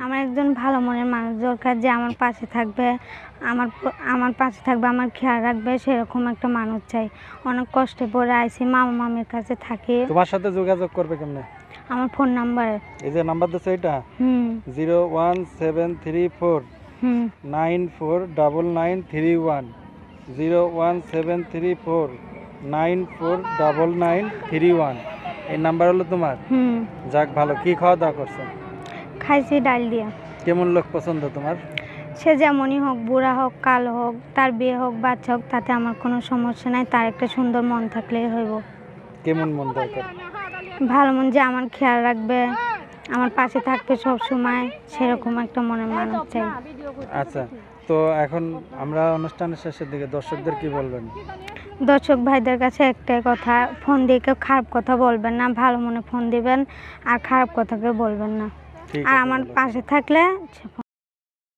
আমার একজন ভালো মনের মানুষ দরকার, যে আমার পাশে থাকবে, আমার পাশে থাকবে, আমার খেয়াল রাখবে, সেরকম একটা মানুষ চাই। অনেক কষ্টে পড়ে আইছি, মামা মামির কাছে থাকি। তোমার সাথে যোগাযোগ করবে কেমনে? আমার ফোন নাম্বার। এই যে নাম্বার দিছো এটা? 01734 949931, 01734 949931। এই নাম্বার হলো তোমার? যাক ভালো। কি খাওয়া দাওয়া করছো? খাইছি ডাল দিয়ে। কেমন লোক পছন্দ তোমার? সে যেমনই হোক, বুড়া হোক, কালো হোক, তার বিয়ে হোক, বাচ্চা হোক, তাতে আমার কোনো সমস্যা নাই। তার একটা সুন্দর মন থাকলেই হইব। কেমন মন দরকার? ভালো মন, যে আমার খেয়াল রাখবে, আমার পাশে থাকবে সব সময়, সেরকম একটা মনের মানুষ চাই। আচ্ছা, তো এখন আমরা অনুষ্ঠানের শেষের দিকে দর্শকদের কি বলবেন? দর্শক ভাইদের কাছে একটাই কথা, ফোন দিয়ে কেউ খারাপ কথা বলবেন না, ভালো মনে ফোন দিবেন, আর খারাপ কথা কেউ বলবেন না। আর আমার পাশে থাকলে